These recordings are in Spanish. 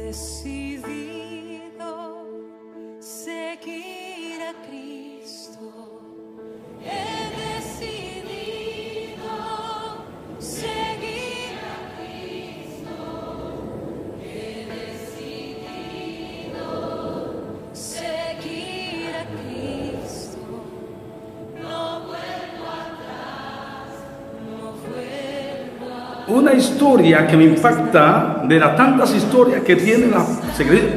decidido seguir a Cristo. He decidido seguir a Cristo. He decidido seguir a Cristo. No vuelvo atrás, no vuelvo atrás. Una historia que me impacta de las tantas historias que tiene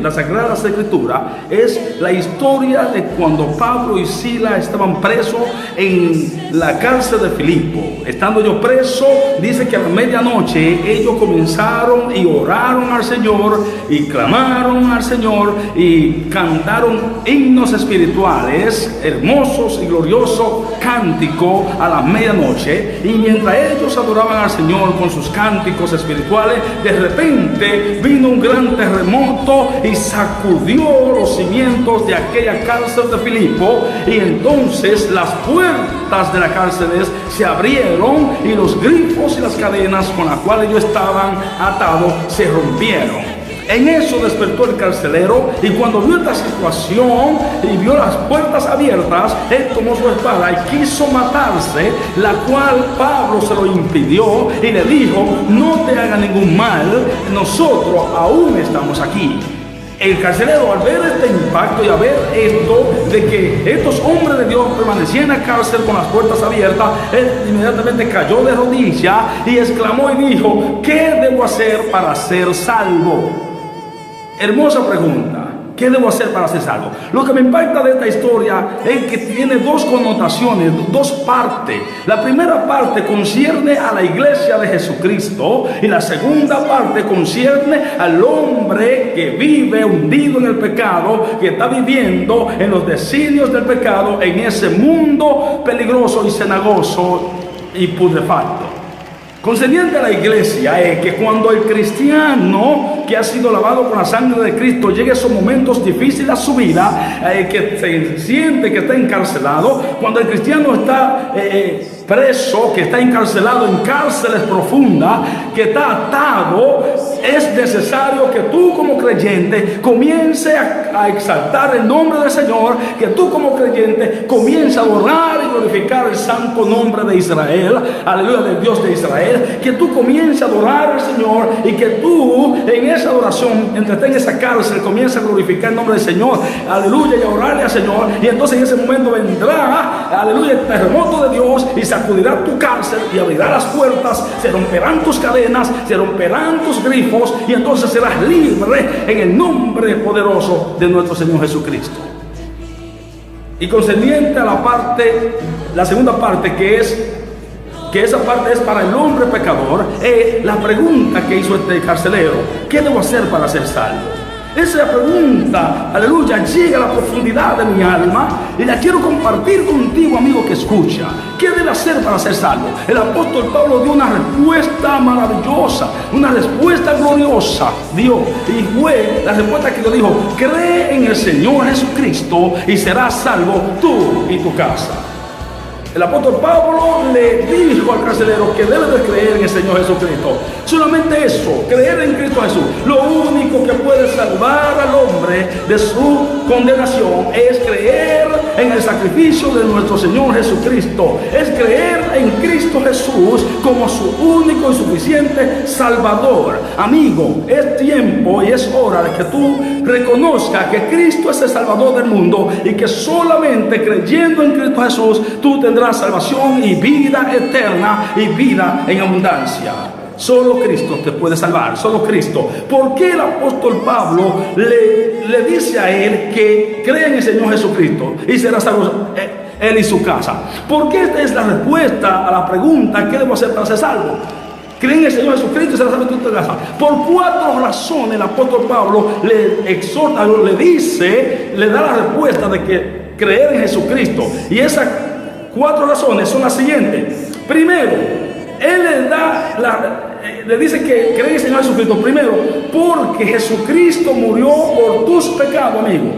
la Sagrada Escritura es la historia de cuando Pablo y Silas estaban presos en la cárcel de Filipo. Estando yo preso, dice que a la medianoche ellos comenzaron y oraron al Señor y clamaron al Señor y cantaron himnos espirituales, hermosos y gloriosos cánticos a la medianoche. Y mientras ellos adoraban al Señor con sus cánticos espirituales, de repente vino un gran terremoto y sacudió los cimientos de aquella cárcel de Filipo, y entonces las puertas de la cárcel se abrieron y los grifos y las cadenas con las cuales ellos estaban atados se rompieron. En eso despertó el carcelero, y cuando vio esta situación y vio las puertas abiertas, él tomó su espada y quiso matarse, la cual Pablo se lo impidió y le dijo: no te haga ningún mal, nosotros aún estamos aquí. El carcelero, al ver este impacto y a ver esto de que estos hombres de Dios permanecían en la cárcel con las puertas abiertas, él inmediatamente cayó de rodillas y exclamó y dijo: ¿qué debo hacer para ser salvo? Hermosa pregunta. ¿Qué debo hacer para ser salvo? Lo que me impacta de esta historia es que tiene dos connotaciones, dos partes. La primera parte concierne a la iglesia de Jesucristo, y la segunda parte concierne al hombre que vive hundido en el pecado, que está viviendo en los designios del pecado, en ese mundo peligroso y cenagoso y putrefacto. Concerniente a la iglesia es que cuando el cristiano que ha sido lavado con la sangre de Cristo llegue a esos momentos difíciles a su vida, que se siente que está encarcelado, cuando el cristiano está preso, que está encarcelado en cárceles profundas, que está atado, es necesario que tú como creyente comience a exaltar el nombre del Señor, que tú como creyente comience a adorar y glorificar el santo nombre de Israel, aleluya, del Dios de Israel, que tú comiences a adorar al Señor y que tú en esa adoración, mientras en esa cárcel, comiences a glorificar el nombre del Señor, aleluya, y a orarle al Señor, y entonces en ese momento vendrá, aleluya, el terremoto de Dios y sacudirá tu cárcel y abrirá las puertas, se romperán tus cadenas, se romperán tus grifos, y entonces serás libre en el nombre poderoso de nuestro Señor Jesucristo. Y concerniente a la segunda parte, que esa parte es para el hombre pecador, la pregunta que hizo este carcelero: ¿qué debo hacer para ser salvo? Esa pregunta, aleluya, llega a la profundidad de mi alma y la quiero compartir contigo, amigo que escucha. ¿Qué debe hacer para ser salvo? El apóstol Pablo dio una respuesta maravillosa, una respuesta gloriosa, Dios, y fue la respuesta que le dijo: cree en el Señor Jesucristo y serás salvo tú y tu casa. El apóstol Pablo le dijo al carcelero que debe de creer en el Señor Jesucristo. Solamente eso, creer en Cristo Jesús. Lo único que puede salvar al hombre de su condenación es creer en el sacrificio de nuestro Señor Jesucristo. Es creer en Cristo Jesús como su único y suficiente Salvador. Amigo, es tiempo y es hora de que tú reconozcas que Cristo es el Salvador del mundo y que solamente creyendo en Cristo Jesús tú tendrás salvación y vida eterna y vida en abundancia. Solo Cristo te puede salvar, solo Cristo. ¿Por qué el apóstol Pablo le dice a él que cree en el Señor Jesucristo y será salvo él y su casa? Porque esta es la respuesta a la pregunta: ¿qué debo hacer para ser salvo? Cree en el Señor Jesucristo y será salvo tú y tu casa. Por 4 razones el apóstol Pablo le exhorta, le da la respuesta de que creer en Jesucristo. Y esas 4 razones son las siguientes. Primero, él le dice que cree en el Señor Jesucristo. Primero, porque Jesucristo murió por tus pecados, amigo.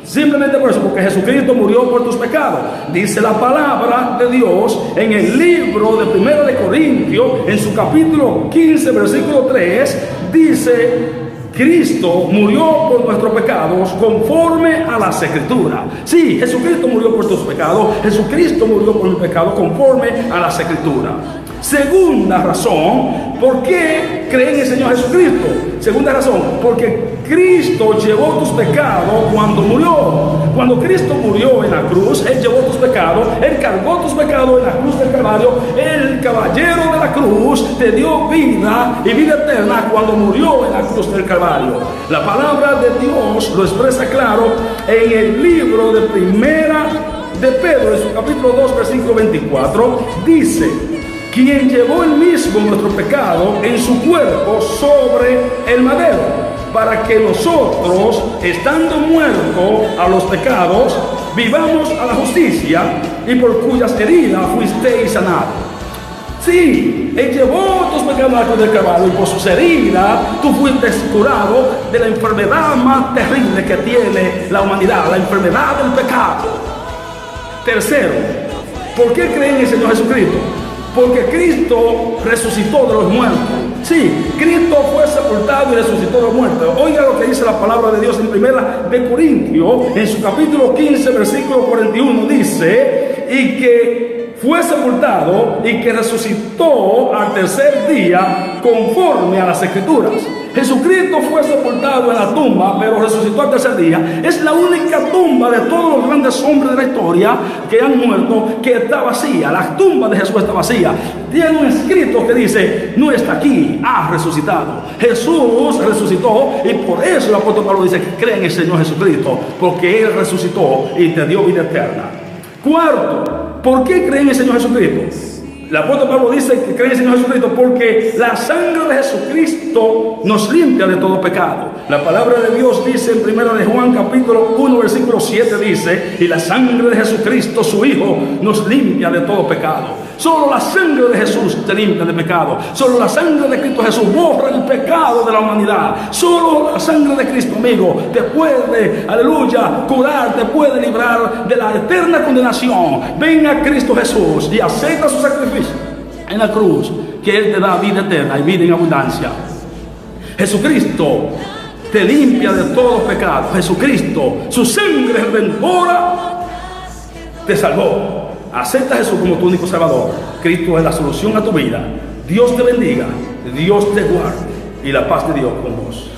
Simplemente por eso, porque Jesucristo murió por tus pecados. Dice la palabra de Dios en el libro de 1 de Corintios, en su capítulo 15, versículo 3, dice Cristo murió por nuestros pecados conforme a las Escrituras. Sí, Jesucristo murió por tus pecados. Jesucristo murió por mi pecado conforme a las Escrituras. Segunda razón, ¿por qué creen en el Señor Jesucristo? Segunda razón, porque Cristo llevó tus pecados cuando murió. Cuando Cristo murió en la cruz, Él llevó tus pecados, Él cargó tus pecados en la cruz del Calvario. El caballero de la cruz te dio vida y vida eterna cuando murió en la cruz del Calvario. La palabra de Dios lo expresa claro en el libro de Primera de Pedro, en su capítulo 2, versículo 24, dice: quien llevó él mismo nuestro pecado en su cuerpo sobre el madero, para que nosotros, estando muertos a los pecados, vivamos a la justicia, y por cuyas heridas fuisteis sanados. Sí, Él llevó tus pecados a la cruz del Calvario, y por sus heridas tú fuiste curado de la enfermedad más terrible que tiene la humanidad, la enfermedad del pecado. Tercero, ¿por qué creen en el Señor Jesucristo? Porque Cristo resucitó de los muertos. Sí, Cristo fue sepultado y resucitó de los muertos. Oiga lo que dice la palabra de Dios en Primera de Corintios, en su capítulo 15, versículo 41, dice: y que fue sepultado y que resucitó al tercer día conforme a las Escrituras. Jesucristo fue sepultado en la tumba, pero resucitó al tercer día. Es la única tumba de todos los grandes hombres de la historia que han muerto que está vacía. La tumba de Jesús está vacía. Tiene un escrito que dice: no está aquí, ha resucitado. Jesús resucitó, y por eso el apóstol Pablo dice que cree en el Señor Jesucristo, porque Él resucitó y te dio vida eterna. Cuarto, ¿por qué creen en el Señor Jesucristo? El apóstol Pablo dice que cree en el Señor Jesucristo porque la sangre de Jesucristo nos limpia de todo pecado. La palabra de Dios dice en 1 de Juan capítulo 1 versículo 7, dice: y la sangre de Jesucristo su Hijo nos limpia de todo pecado. Solo la sangre de Jesús te limpia de pecado. Solo la sangre de Cristo Jesús borra el pecado de la humanidad. Solo la sangre de Cristo, amigo, te puede, aleluya, curar, te puede librar de la eterna condenación. Ven a Cristo Jesús y acepta su sacrificio en la cruz, que Él te da vida eterna y vida en abundancia. Jesucristo te limpia de todo pecado. Jesucristo, su sangre redentora, te salvó. Acepta a Jesús como tu único Salvador. Cristo es la solución a tu vida. Dios te bendiga, Dios te guarde, y la paz de Dios con vos.